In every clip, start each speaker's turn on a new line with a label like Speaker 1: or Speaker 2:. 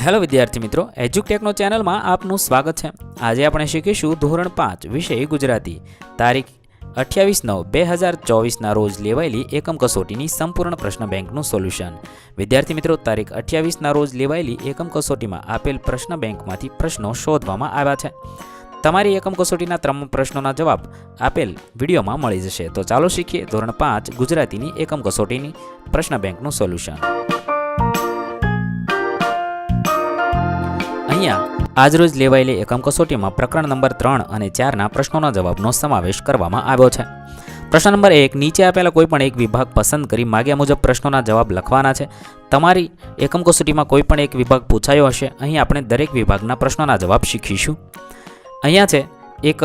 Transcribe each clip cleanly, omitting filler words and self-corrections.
Speaker 1: Hello વિદ્યાર્થી મિત્રો, એજ્યુકટેકનો ચેનલમાં આપનું સ્વાગત છે। આજે આપણે શીખીશું ધોરણ 5 વિષય ગુજરાતી તારીખ 28/9/2024ના રોજ લેવાયેલી એકમ કસોટીની સંપૂર્ણ પ્રશ્ન બેંકનું સોલ્યુશન। વિદ્યાર્થી મિત્રો, તારીખ 28ના રોજ લેવાયેલી એકમ કસોટીમાં આપેલ પ્રશ્ન બેંકમાંથી પ્રશ્નો શોધવામાં આવ્યા છે। તમારી એકમ કસોટીના તમામ પ્રશ્નોના જવાબ આપેલ વિડીયોમાં મળી જશે। તો ચાલો શીખીએ ધોરણ 5 ગુજરાતીની એકમ કસોટીની પ્રશ્ન બેંકનું સોલ્યુશન। અહીંયા આજરોજ લેવાયેલી એકમ કસોટીમાં પ્રકરણ નંબર 3 અને 4ના પ્રશ્નોના જવાબનો સમાવેશ કરવામાં આવ્યો છે। પ્રશ્ન નંબર 1, નીચે આપેલા કોઈપણ એક વિભાગ પસંદ કરી માગ્યા મુજબ પ્રશ્નોના જવાબ લખવાના છે। તમારી એકમ કસોટીમાં કોઈપણ એક વિભાગ પૂછાયો હશે। અહીં આપણે દરેક વિભાગના પ્રશ્નોના જવાબ શીખીશું। અહીંયા છે એક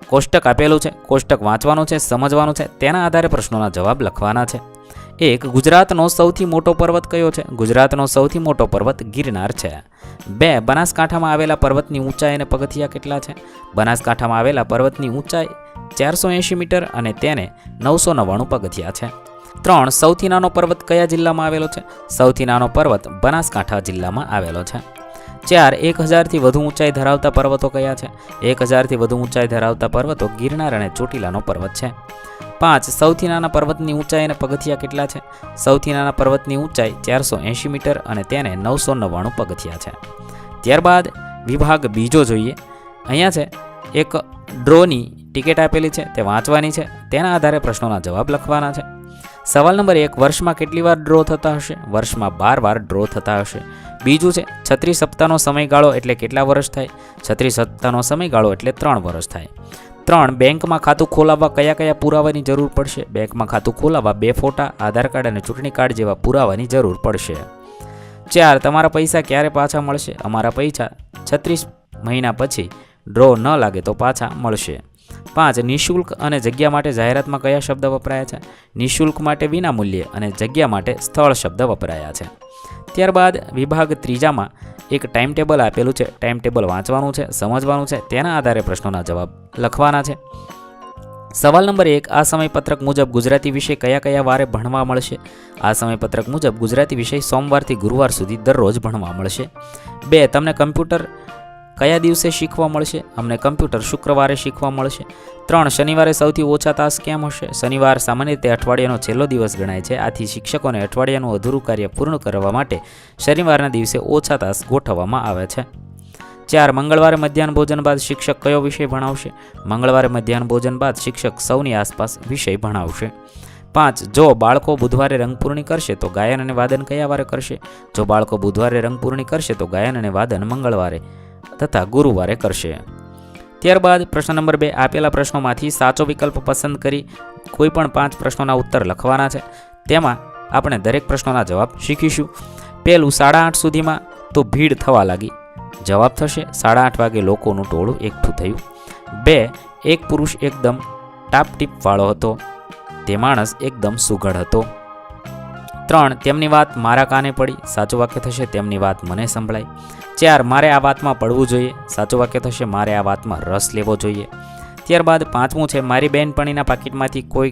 Speaker 1: કોષ્ટક આપેલું છે, કોષ્ટક વાંચવાનું છે, સમજવાનું છે, તેના આધારે પ્રશ્નોના જવાબ લખવાના છે। 1, ગુજરાતનો સૌથી મોટો પર્વત કયો છે? ગુજરાતનો સૌથી મોટો પર્વત ગિરનાર છે। 2, બનાસકાંઠામાં આવેલા પર્વતની ઊંચાઈ અને પગથિયા કેટલા છે? બનાસકાંઠામાં આવેલા પર્વતની ઊંચાઈ 480 મીટર અને તેને 999 પગથિયા છે। 3, સૌથી નાનો પર્વત કયા જિલ્લામાં આવેલો છે? સૌથી નાનો પર્વત બનાસકાંઠા જિલ્લામાં આવેલો છે। 4, 1000થી વધુ ઊંચાઈ ધરાવતા પર્વતો કયા છે? 1000થી વધુ ઊંચાઈ ધરાવતા પર્વતો ગિરનાર અને ચોટીલાનો પર્વત છે। 5, સૌથી નાના પર્વતની ઊંચાઈ અને પગથિયા કેટલા છે? સૌથી નાના પર્વતની ઊંચાઈ 480 મીટર અને તેને 999 પગથિયા છે। ત્યારબાદ વિભાગ બીજો જોઈએ। અહીંયા છે એક ડ્રોની ટિકિટ આપેલી છે, તે વાંચવાની છે, તેના આધારે પ્રશ્નોના જવાબ લખવાના છે। સવાલ નંબર 1, વર્ષમાં કેટલી વાર ડ્રો થતા હશે? વર્ષમાં 12 વાર ડ્રો થતા હશે। બીજું છે 36 સપ્તાહનો સમયગાળો એટલે કેટલા વર્ષ થાય? 36 સપ્તાહનો સમયગાળો એટલે 3 વર્ષ થાય। 3, બેંકમાં ખાતું ખોલાવવા કયા કયા પુરાવાની જરૂર પડશે? બેંકમાં ખાતું ખોલાવવા 2 ફોટા, આધાર કાર્ડ અને ચૂંટણી કાર્ડ જેવા પુરાવાની જરૂર પડશે। 4, તમારા પૈસા ક્યારે પાછા મળશે? અમારા પૈસા 36 મહિના પછી ડ્રો ન લાગે તો પાછા મળશે। 5, નિઃશુલ્ક અને જગ્યા માટે જાહેરાતમાં કયા શબ્દ વપરાયા છે? નિઃશુલ્ક માટે વિનામૂલ્યે અને જગ્યા માટે સ્થળ શબ્દ વપરાયા છે। ત્યારબાદ વિભાગ ત્રીજામાં એક ટાઈમ ટેબલ આપેલું છે, ટાઈમ ટેબલ વાંચવાનું છે, સમજવાનું છે, તેના આધારે પ્રશ્નોના જવાબ લખવાના છે। સવાલ નંબર 1, આ સમયપત્રક મુજબ ગુજરાતી વિષય કયા કયા વારે ભણવા મળશે? આ સમયપત્રક મુજબ ગુજરાતી વિષય સોમવારથી ગુરુવાર સુધી દરરોજ ભણવા મળશે। 2, તમને કમ્પ્યુટર કયા દિવસે શીખવા મળશે? અમને કમ્પ્યુટર શુક્રવારે શીખવા મળશે। 3, શનિવારે સૌથી ઓછા તાસ કેમ હશે? શનિવાર સામાન્ય રીતે અઠવાડિયાનો છેલ્લો દિવસ ગણાય છે, આથી શિક્ષકોને અઠવાડિયાનું અધૂરું કાર્ય પૂર્ણ કરવા માટે શનિવારના દિવસે ઓછા તાસ ગોઠવવામાં આવે છે। 4, મંગળવારે મધ્યાહન ભોજન બાદ શિક્ષક કયો વિષય ભણાવશે? મંગળવારે મધ્યાહન ભોજન બાદ શિક્ષક સૌની આસપાસ વિષય ભણાવશે। 5, જો બાળકો બુધવારે રંગપૂર્ણી કરશે તો ગાયન અને વાદન કયા વારે કરશે? જો બાળકો બુધવારે રંગપૂર્ણી કરશે તો ગાયન અને વાદન મંગળવારે તથા ગુરુવારે કરશે। ત્યારબાદ પ્રશ્ન નંબર 2, આપેલા પ્રશ્નોમાંથી સાચો વિકલ્પ પસંદ કરી કોઈ પણ 5 પ્રશ્નોના ઉત્તર લખવાના છે। તેમાં આપણે દરેક પ્રશ્નોના જવાબ શીખીશું। પહેલું, 8:30 સુધીમાં તો ભીડ થવા લાગી। જવાબ થશે 8:30 વાગે લોકોનું ટોળું એકઠું થયું। 2, એક પુરુષ એકદમ ટાપટીપ વાળો હતો, તે માણસ એકદમ સુઘડ હતો। 3, તેમની વાત મારા કાને પડી। સાચું વાક્ય થશે તેમની વાત મને સંભળાઈ। 4, મારે આ વાતમાં પડવું જોઈએ। સાચું વાક્ય થશે મારે આ વાતમાં રસ લેવો જોઈએ। ત્યારબાદ 5મું છે મારી બહેનપણીના પાકીટમાંથી કોઈ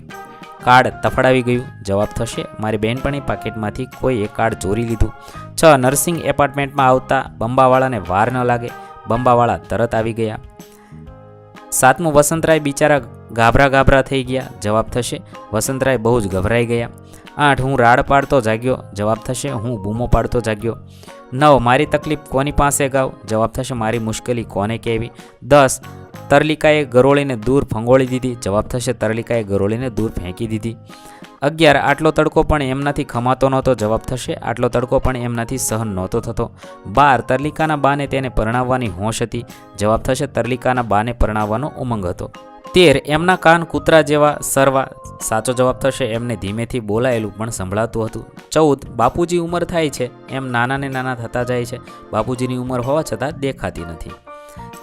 Speaker 1: કાર્ડ તફડાવી ગયું। જવાબ થશે મારી બહેનપણી પાકીટમાંથી કોઈએ કાર્ડ ચોરી લીધું। 6, નર્સિંગ એપાર્ટમેન્ટમાં આવતા બંબાવાળાને વાર ન લાગે, બંબાવાળા તરત આવી ગયા। 7મું, વસંતરાય બિચારા ગાભરા થઈ ગયા। જવાબ થશે વસંતરાય બહુ જ ગભરાઈ ગયા। 8, હું રાડ પાડતો જાગ્યો। જવાબ થશે હું બૂમો પાડતો જાગ્યો। 9, મારી તકલીફ કોની પાસે ગાવ? જવાબ થશે મારી મુશ્કેલી કોને કહેવી। 10, તરલિકાએ ગરોળીને દૂર ફંગોળી દીધી। જવાબ થશે તરલિકાએ ગરોળીને દૂર ફેંકી દીધી। 11, આટલો તડકો પણ એમનાથી ખમાતો નહોતો। જવાબ થશે આટલો તડકો પણ એમનાથી સહન નહોતો થતો। 12, તરલિકાના બાને તેને પરણાવવાની હોશ હતી। જવાબ થશે તરલિકાના બાને પરણાવવાનો ઉમંગ હતો। 13, એમના કાન કૂતરા જેવા સરવા। સાચો જવાબ થશે એમને ધીમેથી બોલાયેલું પણ સંભળાતું હતું। 14, બાપુજી ઉંમર થાય છે એમ નાના ને નાના થતા જાય છે, બાપુજીની ઉંમર હોવા છતાં દેખાતી નથી।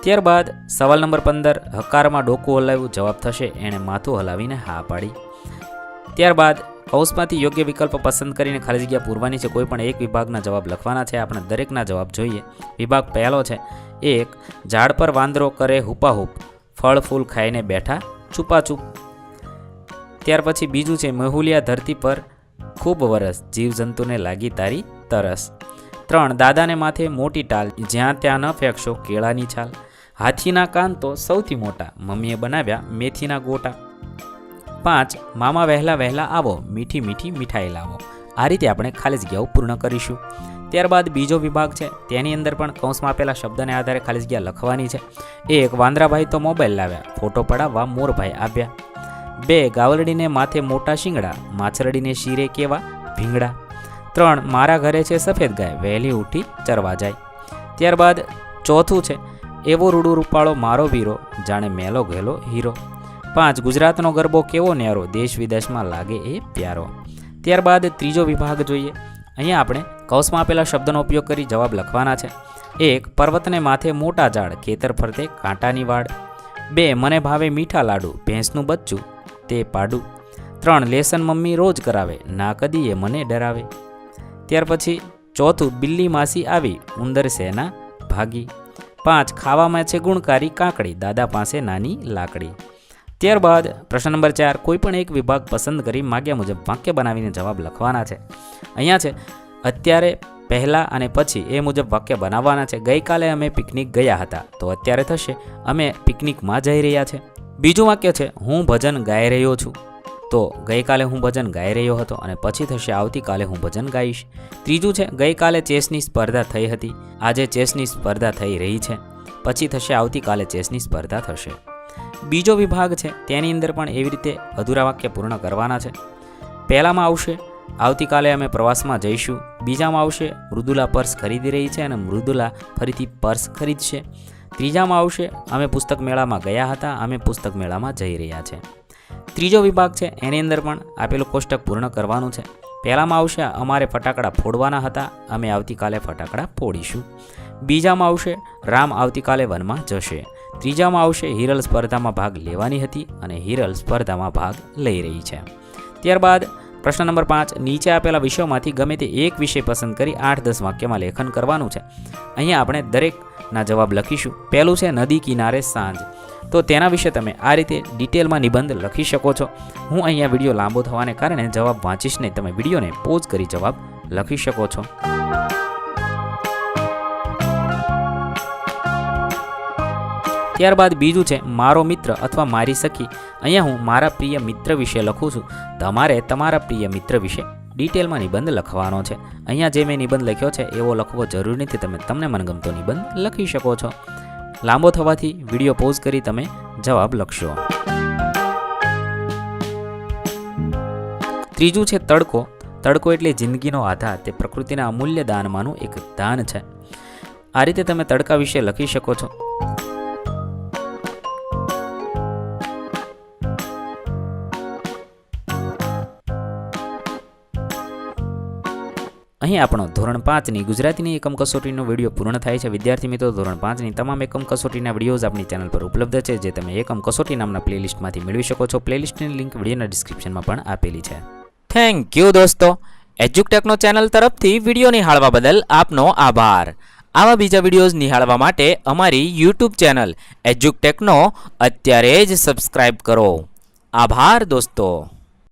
Speaker 1: ત્યારબાદ સવાલ નંબર 15, હકારમાં ડોકું હલાવ્યું। જવાબ થશે એણે માથું હલાવીને હા પાડી। ત્યારબાદ કૌંસમાંથી યોગ્ય વિકલ્પ પસંદ કરીને ખાલી જગ્યા પૂરવાની છે, કોઈ પણ એક વિભાગના જવાબ લખવાના છે। આપણે દરેકના જવાબ જોઈએ। વિભાગ પહેલો છે 1, ઝાડ પર વાંદરો કરે હુપાહુપ, ફળ ફૂલ ખાઈને બેઠા છુપાછુપ। ત્યાર પછી બીજું છે મહુલિયા ધરતી પર ખૂબ વરસ, જીવજંતુને લાગી તારી તરસ। 3 દાદાને માથે મોટી ટાલ, જ્યાં ત્યાં ન ફેંકશો કેળાની છાલ. હાથીના કાન તો સૌથી મોટા, મમ્મીએ બનાવ્યા મેથીના ગોટા. 5 મામા વહેલા વહેલા આવો, મીઠી મીઠી મીઠાઈ લાવો. આ રીતે આપણે ખાલી જગ્યાઓ પૂર્ણ કરીશું. ત્યારબાદ બીજો વિભાગ છે, તેની અંદર પણ કૌંસમાં આપેલા શબ્દને આધારે ખાલી જગ્યા લખવાની છે. 1 વાંદરાભાઈ તો મોબાઈલ લાવ્યા, ફોટો પડાવવા મોરભાઈ આવ્યા. 2 ગાવલડીને માથે મોટા શિંગડા, માછરડીને શીરે કેવા ભીંગડા. 3 મારા ઘરે છે સફેદ ગાય, વહેલી ઉઠી ચરવા જાય. ત્યારબાદ ચોથું છે, એવો રૂડું રૂપાળો મારો વીરો, જાણે મેલો ગયેલો હીરો. 5 ગુજરાતનો ગરબો કેવો ન્યારો, દેશ વિદેશમાં લાગે એ પ્યારો. ત્યારબાદ ત્રીજો વિભાગ જોઈએ. અહીંયા આપણે કૌંસમાં આપેલા શબ્દનો ઉપયોગ કરી જવાબ લખવાના છે. 1 પર્વતને માથે મોટા ઝાડ, ખેતર ફરતે કાંટાની વાડ. 2 મને ભાવે મીઠા લાડુ, ભેંસનું બચ્ચું તે પાડું. 3 લેસન મમ્મી રોજ કરાવે, ના કદી એ મને ડરાવે. ત્યાર પછી ચોથું બિલ્લી માસી આવી, ઉંદર સેના ભાગી. 5 ખાવામાં છે ગુણકારી કાકડી, દાદા પાસે નાની લાકડી. ત્યારબાદ પ્રશ્ન નંબર 4, કોઈ પણ એક વિભાગ પસંદ કરી માગ્યા મુજબ વાક્ય બનાવીને જવાબ લખવાના છે. અહીંયા છે અત્યારે, પહેલાં અને પછી એ મુજબ વાક્ય બનાવવાના છે. ગઈકાલે અમે પિકનિક ગયા હતા, તો અત્યારે થશે અમે પિકનિકમાં જઈ રહ્યા છે. બીજું વાક્ય છે હું ભજન ગાઈ રહ્યો છું, તો ગઈકાલે હું ભજન ગાઈ રહ્યો હતો અને પછી થશે આવતીકાલે હું ભજન ગાઈશ. ત્રીજું છે ગઈકાલે ચેસની સ્પર્ધા થઈ હતી, આજે ચેસની સ્પર્ધા થઈ રહી છે, પછી થશે આવતીકાલે ચેસની સ્પર્ધા થશે. બીજો વિભાગ છે, તેની અંદર પણ એવી રીતે અધૂરા વાક્ય પૂર્ણ કરવાના છે. પહેલામાં આવશે આવતીકાલે અમે પ્રવાસમાં જઈશું. બીજામાં આવશે મૃદુલા પર્સ ખરીદી રહી છે અને મૃદુલા ફરીથી પર્સ ખરીદશે. ત્રીજામાં આવશે અમે પુસ્તક મેળામાં ગયા હતા, અમે પુસ્તક મેળામાં જઈ રહ્યા છે. ત્રીજો વિભાગ છે, એની અંદર પણ આપેલું કોષ્ટક પૂર્ણ કરવાનું છે. પહેલામાં આવશે અમારે ફટાકડા ફોડવાના હતા, અમે આવતીકાલે ફટાકડા ફોડીશું. બીજામાં આવશે રામ આવતીકાલે વનમાં જશે. ત્રીજામાં આવશે હિરલ સ્પર્ધામાં ભાગ લેવાની હતી અને હિરલ સ્પર્ધામાં ભાગ લઈ રહી છે. ત્યારબાદ પ્રશ્ન નંબર 5, નીચે આપેલા વિષયોમાંથી ગમે તે એક વિષય પસંદ કરી 8-10 વાક્યમાં લેખન કરવાનું છે. અહીંયા આપણે દરેકના જવાબ લખીશું. પહેલું છે નદી કિનારે સાંજ, તો તેના વિશે તમે આ રીતે ડિટેલમાં નિબંધ લખી શકો છો. હું અહીંયા વિડીયો લાંબો થવાને કારણે જવાબ વાંચીશ નહીં, તમે વિડીયોને પોઝ કરી જવાબ લખી શકો છો. ત્યારબાદ બીજું છે મારો મિત્ર અથવા મારી સખી. અહીંયા હું મારા પ્રિય મિત્ર વિશે લખું છું, તમારે તમારા પ્રિય મિત્ર વિશે ડિટેલમાં નિબંધ લખવાનો છે. અહીંયા જે મેં નિબંધ લખ્યો છે એવો લખવો જરૂરી નથી, તમે તમને મનગમતો નિબંધ લખી શકો છો. લાંબો થવાથી વિડીયો પોઝ કરી તમે જવાબ લખશો. ત્રીજું છે તડકો. તડકો એટલે જિંદગીનો આધાર, તે પ્રકૃતિના અમૂલ્ય દાનમાંનું એક દાન છે. આ રીતે તમે તડકા વિશે લખી શકો છો. અહીં આપણો ધોરણ 5ની ગુજરાતીની એકમ કસોટીનો વિડીયો પૂર્ણ થાય છે. વિદ્યાર્થી મિત્રો, ધોરણ 5ની તમામ એકમ કસોટીના વિડીયોઝ આપણી ચેનલ પર ઉપલબ્ધ છે, જે તમે એકમ કસોટી નામના પ્લેલિસ્ટમાંથી મેળવી શકો છો. પ્લેલિસ્ટની લિંક વિડીયોના ડિસ્ક્રિપ્શનમાં પણ આપેલી છે. થેન્ક યુ દોસ્તો. એજ્યુકટેકનો ચેનલ તરફથી વિડીયો નિહાળવા બદલ આપનો આભાર. આવા બીજા વિડીયોઝ નિહાળવા માટે અમારી યુટ્યુબ ચેનલ એજ્યુકટેકનો અત્યારે જ સબસ્ક્રાઇબ કરો. આભાર દોસ્તો.